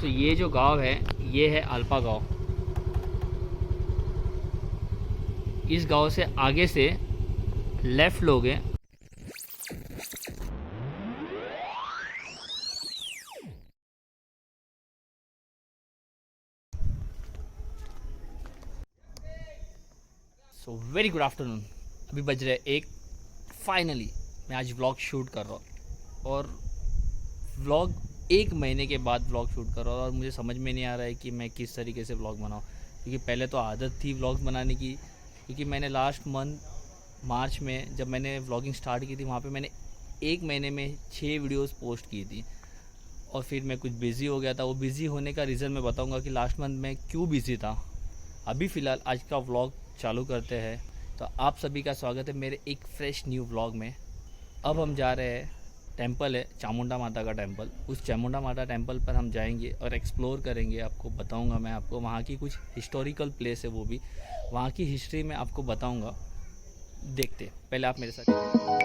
तो ये जो गांव है ये है अल्पा गांव। इस गांव से आगे से लेफ़्ट लोगे सो वेरी गुड आफ्टरनून। अभी बज रहे एक। फाइनली मैं आज व्लॉग शूट कर रहा हूँ और व्लॉग 1 महीने के बाद व्लॉग शूट कर रहा हूँ और मुझे समझ में नहीं आ रहा है कि मैं किस तरीके से व्लॉग बनाऊँ, क्योंकि पहले तो आदत थी व्लॉग्स बनाने की। क्योंकि मैंने लास्ट मंथ मार्च में जब मैंने व्लॉगिंग स्टार्ट की थी, वहाँ पे मैंने 1 महीने में 6 वीडियोस पोस्ट की थी और फिर मैं कुछ बिज़ी हो गया था। वो बिज़ी होने का रीज़न मैं बताऊँगा कि लास्ट मंथ मैं क्यों बिज़ी था। अभी फ़िलहाल आज का व्लॉग चालू करते हैं। तो आप सभी का स्वागत है मेरे एक फ्रेश न्यू व्लॉग में। अब हम जा रहे हैं, टेंपल है चामुंडा माता का टेंपल। उस चामुंडा माता टेंपल पर हम जाएंगे और एक्सप्लोर करेंगे। आपको बताऊंगा मैं, आपको वहाँ की कुछ हिस्टोरिकल प्लेस है, वो भी वहाँ की हिस्ट्री में आपको बताऊंगा। देखते पहले आप मेरे साथ।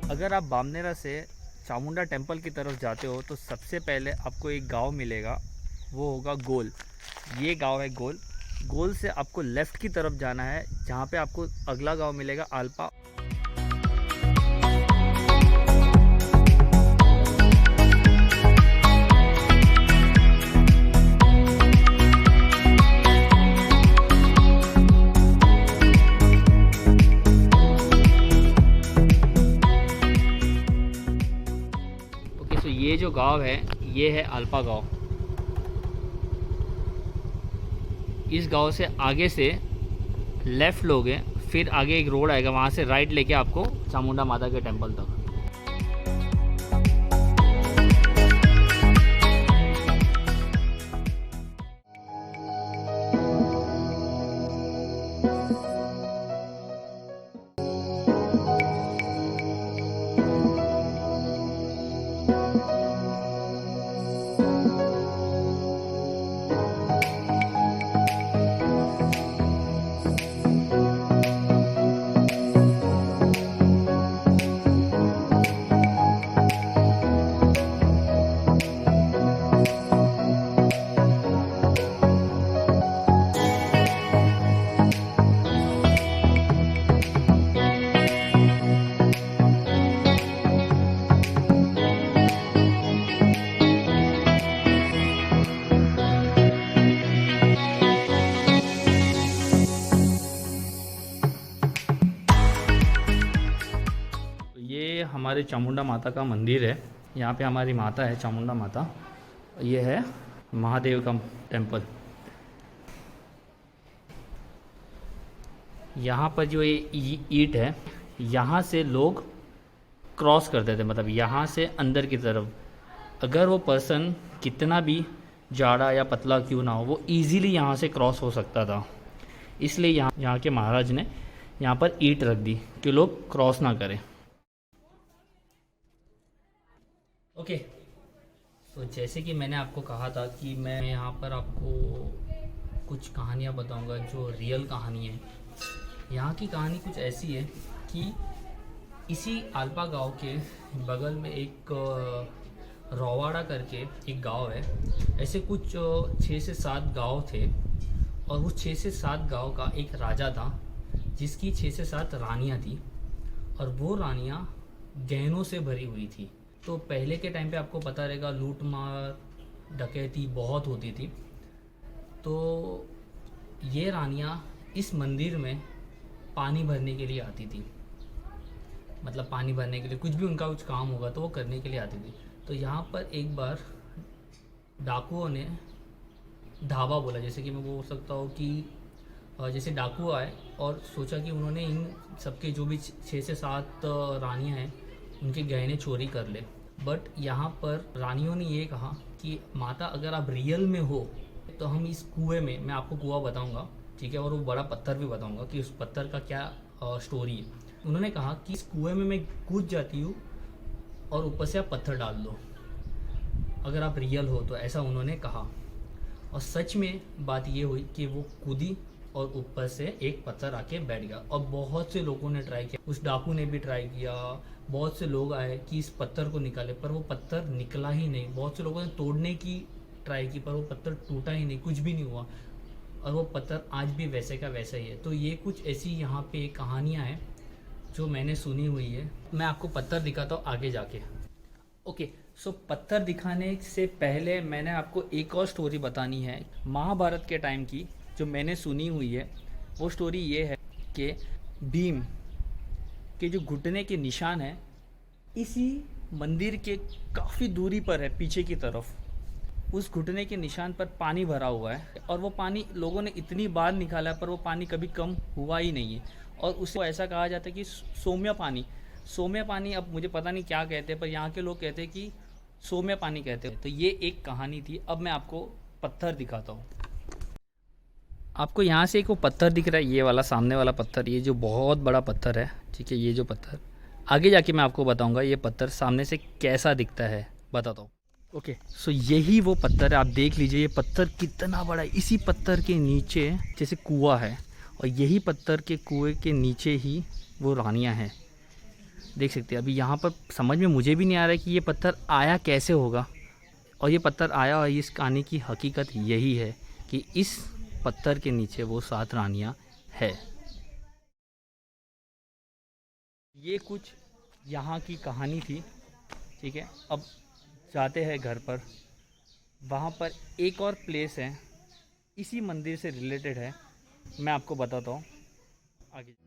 अगर आप बामनेरा से चामुंडा टेंपल की तरफ जाते हो तो सबसे पहले आपको एक गांव मिलेगा, वो होगा गोल। ये गांव है गोल। गोल से आपको लेफ़्ट की तरफ जाना है, जहाँ पे आपको अगला गांव मिलेगा अल्पा। तो ये जो गांव है ये है अल्पा गांव। इस गांव से आगे से लेफ़्ट लोगे, फिर आगे एक रोड आएगा, वहाँ से राइट लेके आपको चामुंडा माता के टेंपल तक। ये हमारे चामुंडा माता का मंदिर है। यहाँ पे हमारी माता है चामुंडा माता। ये है महादेव का टेंपल। यहाँ पर जो ये ईंट है, यहाँ से लोग क्रॉस करते थे, मतलब यहाँ से अंदर की तरफ। अगर वो पर्सन कितना भी जाड़ा या पतला क्यों ना हो, वो इजीली यहाँ से क्रॉस हो सकता था। इसलिए यहाँ के महाराज ने यहाँ पर ईंट रख दी कि लोग क्रॉस ना करें। ओके, तो जैसे कि मैंने आपको कहा था कि मैं यहाँ पर आपको कुछ कहानियाँ बताऊँगा जो रियल कहानी है। यहाँ की कहानी कुछ ऐसी है कि इसी अल्पा गांव के बगल में एक रोवाड़ा करके एक गांव है। ऐसे कुछ 6 से 7 गांव थे और उस 6 से 7 गांव का एक राजा था जिसकी 6 से 7 रानियाँ थी और वो रानियाँ गहनों से भरी हुई थी। तो पहले के टाइम पे आपको पता रहेगा लूट मार डकैती बहुत होती थी। तो ये रानियाँ इस मंदिर में पानी भरने के लिए आती थी, मतलब पानी भरने के लिए कुछ भी उनका कुछ काम होगा तो वो करने के लिए आती थी। तो यहाँ पर एक बार डाकुओं ने धावा बोला, जैसे कि मैं बोल सकता हूँ कि जैसे डाकू आए और सोचा कि उन्होंने इन सबके जो भी 6 से 7 रानियां हैं उनके गहने चोरी कर ले। बट यहाँ पर रानियों ने ये कहा कि माता अगर आप रियल में हो तो हम इस कुएं में, मैं आपको कुआं बताऊंगा, ठीक है, और वो बड़ा पत्थर भी बताऊंगा कि उस पत्थर का क्या स्टोरी है। उन्होंने कहा कि इस कुएं में मैं कूद जाती हूँ और ऊपर से आप पत्थर डाल दो अगर आप रियल हो तो, ऐसा उन्होंने कहा। और सच में बात ये हुई कि वो कूदी और ऊपर से एक पत्थर आके बैठ गया। और बहुत से लोगों ने ट्राई किया, उस डाकू ने भी ट्राई किया, बहुत से लोग आए कि इस पत्थर को निकाले, पर वो पत्थर निकला ही नहीं। बहुत से लोगों ने तोड़ने की ट्राई की पर वो पत्थर टूटा ही नहीं, कुछ भी नहीं हुआ, और वो पत्थर आज भी वैसे का वैसा ही है। तो ये कुछ ऐसी यहाँ पे कहानियाँ हैं जो मैंने सुनी हुई है। मैं आपको पत्थर दिखाता हूँ आगे जाके। ओके, सो पत्थर दिखाने से पहले मैंने आपको एक और स्टोरी बतानी है महाभारत के टाइम की, जो मैंने सुनी हुई है। वो स्टोरी ये है कि भीम के जो घुटने के निशान हैं इसी मंदिर के काफ़ी दूरी पर है, पीछे की तरफ। उस घुटने के निशान पर पानी भरा हुआ है और वो पानी लोगों ने इतनी बार निकाला पर वो पानी कभी कम हुआ ही नहीं है। और उसको ऐसा कहा जाता है कि सौम्य पानी, अब मुझे पता नहीं क्या कहते हैं, पर यहाँ के लोग कहते हैं कि सौम्य पानी कहते हैं। तो ये एक कहानी थी। अब मैं आपको पत्थर दिखाता हूँ। आपको यहाँ से एक वो पत्थर दिख रहा है, ये वाला सामने वाला पत्थर, ये जो बहुत बड़ा पत्थर है, ठीक है, ये जो पत्थर, आगे जाके मैं आपको बताऊँगा ये पत्थर सामने से कैसा दिखता है, बताता हूँ। ओके, सो यही वो पत्थर है, आप देख लीजिए ये पत्थर कितना बड़ा है। इसी पत्थर के नीचे जैसे कुआं है और यही पत्थर के कुएं के नीचे ही वो रानियाँ हैं, देख सकते हैं। अभी यहाँ पर समझ में मुझे भी नहीं आ रहा है कि ये पत्थर आया कैसे होगा, और ये पत्थर आया, और इस कहानी की हकीकत यही है कि इस पत्थर के नीचे वो 7 रानियाँ है। ये कुछ यहाँ की कहानी थी, ठीक है। अब जाते हैं घर पर। वहाँ पर एक और प्लेस है, इसी मंदिर से रिलेटेड है, मैं आपको बताता हूँ आगे।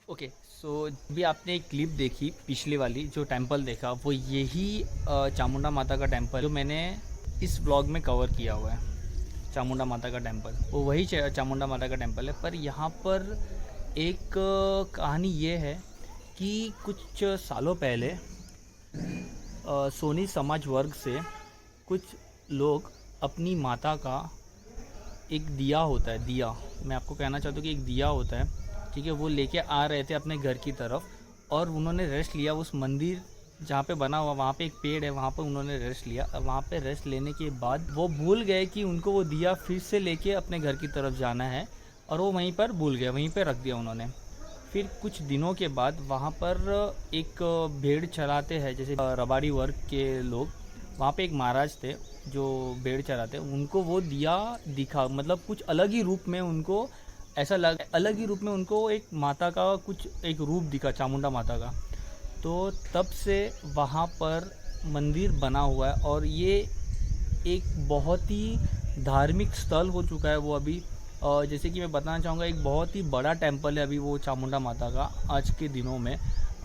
ओके, सो अभी आपने एक क्लिप देखी पिछली वाली, जो टेंपल देखा वो यही चामुंडा माता का टेंपल जो मैंने इस ब्लॉग में कवर किया हुआ है। चामुंडा माता का टेंपल वो वही चामुंडा माता का टेंपल है। पर यहाँ पर एक कहानी ये है कि कुछ सालों पहले सोनी समाज वर्ग से कुछ लोग अपनी माता का एक दिया होता है, दिया मैं आपको कहना चाहता हूँ कि एक दिया होता है, ठीक है, वो लेके आ रहे थे अपने घर की तरफ, और उन्होंने रेस्ट लिया उस मंदिर जहाँ पे बना हुआ, वहाँ पे एक पेड़ है, वहाँ पे उन्होंने रेस्ट लिया। वहाँ पे रेस्ट लेने के बाद वो भूल गए कि उनको वो दिया फिर से लेके अपने घर की तरफ जाना है, और वो वहीं पर भूल गए, वहीं पे रख दिया उन्होंने। फिर कुछ दिनों के बाद वहाँ पर एक भेड़ चराते हैं, जैसे रबाड़ी वर्ग के लोग, वहाँ पे एक महाराज थे जो भेड़ चराते, उनको वो दिया दिखा, मतलब कुछ अलग ही रूप में उनको ऐसा अलग ही रूप में उनको एक माता का कुछ एक रूप दिखा, चामुंडा माता का। तो तब से वहाँ पर मंदिर बना हुआ है, और ये एक बहुत ही धार्मिक स्थल हो चुका है वो अभी। जैसे कि मैं बताना चाहूँगा, एक बहुत ही बड़ा टेंपल है अभी वो चामुंडा माता का आज के दिनों में।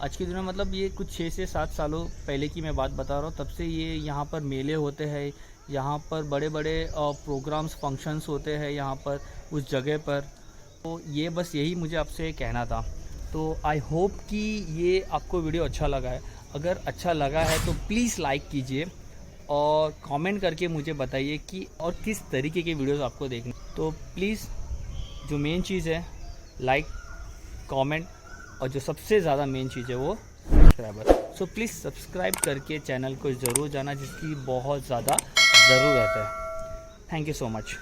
मतलब ये कुछ 6 से 7 सालों पहले की मैं बात बता रहा हूँ, तब से ये यहाँ पर मेले होते हैं, यहाँ पर बड़े बड़े प्रोग्राम्स फंक्शंस होते हैं यहाँ पर उस जगह पर। तो ये बस यही मुझे आपसे कहना था। तो आई होप कि ये आपको वीडियो अच्छा लगा है। अगर अच्छा लगा है तो प्लीज़ लाइक कीजिए और कमेंट करके मुझे बताइए कि और किस तरीके के वीडियोस आपको देखने। तो प्लीज़ जो मेन चीज़ है लाइक, कमेंट, और जो सबसे ज़्यादा मेन चीज़ है वो सब्सक्राइबर। सो प्लीज़ सब्सक्राइब करके चैनल को ज़रूर जाना, जिसकी बहुत ज़्यादा ज़रूरत है। Thank you so much.